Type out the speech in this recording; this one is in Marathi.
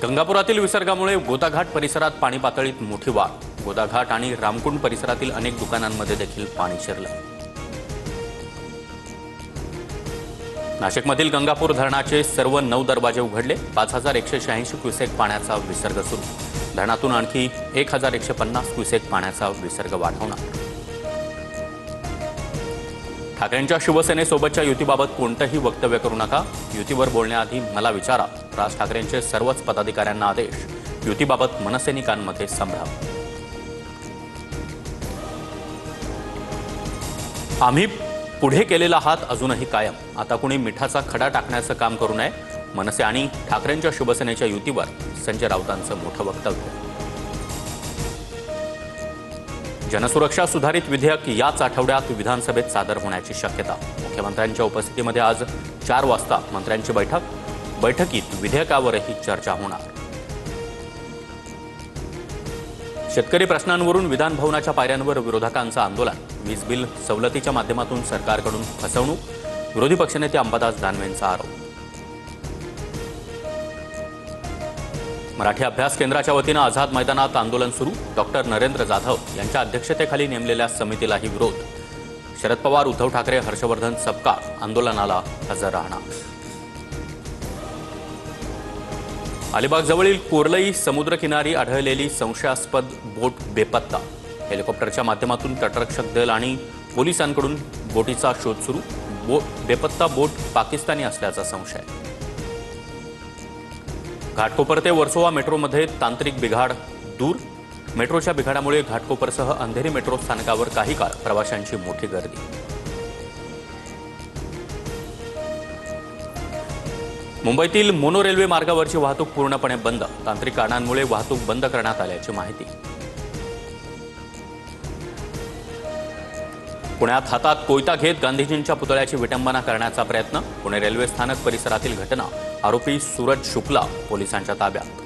गंगापुरातील विसर्गामुळे गोदाघाट परिसरात पाणी पातळीत मोठी वाढ। गोदाघाट आणि रामकुंड परिसरातील अनेक दुकानांमध्ये देखील पाणी शिरलं। नाशिकमधील गंगापूर धरणाचे सर्व 9 दरवाजे उघडले। 5186 क्युसेक पाण्याचा विसर्ग सुरू। धरणातून आणखी 1150 क्युसेक पाण्याचा विसर्ग वाढवणार। ठाकरेंच्या शिवसेनेसोबतच्या युतीबाबत कोणतेही वक्तव्य करू नका। युतीवर बोलण्याआधी मला विचारा। राज ठाकरेंचे सर्वच पदाधिकाऱ्यांना आदेश। युतीबाबत मनसैनिकांमध्ये संभ्रम। आम्ही पुढे केलेला हात अजूनही कायम। आता कुणी मिठाचा खडा टाकण्याचं काम करू नये। मनसे आणि ठाकरेंच्या शिवसेनेच्या युतीवर संजय राऊतांचं मोठं वक्तव्य। जनसुरक्षा सुधारित विधेयक याच आठवड्यात विधानसभेत सादर होण्याची शक्यता। मुख्यमंत्र्यांच्या उपस्थितीमध्ये आज 4 वाजता मंत्र्यांची बैठकीत विधेयकावरही चर्चा होणार। शेतकरी प्रश्नांवरून विधान भवनाच्या पायऱ्यांवर विरोधकांचं आंदोलन। वीज बिल सवलतीच्या माध्यमातून सरकारकडून फसवणूक। विरोधी पक्षनेते अंबादास दानवेंचा आरोप। मराठी अभ्यास केंद्राच्या वतीनं आझाद मैदानात आंदोलन सुरू। डॉक्टर नरेंद्र जाधव यांच्या अध्यक्षतेखाली नेमलेल्या समितीलाही विरोध। शरद पवार, उद्धव ठाकरे, हर्षवर्धन सपकाळ आंदोलनाला हजर राहणार। अलिबाग जवळील कोर्लई समुद्रकिनारी आढळलेली संशयास्पद बोट बेपत्ता। हेलिकॉप्टरच्या माध्यमातून तटरक्षक दल आणि पोलिसांकडून बोटीचा शोध सुरू। बेपत्ता बोट पाकिस्तानी असल्याचा संशय। घाटकोपर ते वर्सोवा मेट्रोमध्ये तांत्रिक बिघाड दूर। मेट्रोच्या बिघाडामुळे घाटकोपरसह अंधेरी मेट्रो स्थानकावर काही काळ प्रवाशांची मोठी गर्दी। मुंबईतील मोनो रेल्वे मार्गावरची वाहतूक पूर्णपणे बंद। तांत्रिक कारणांमुळे वाहतूक बंद करण्यात आल्याची माहिती। पुण्यात हातात कोयता घेत गांधीजींच्या पुतळ्याची विटंबना करण्याचा प्रयत्न। पुणे रेल्वे स्थानक परिसरातील घटना। आरोपी सूरज शुक्ला पोलिसांच्या ताब्यात।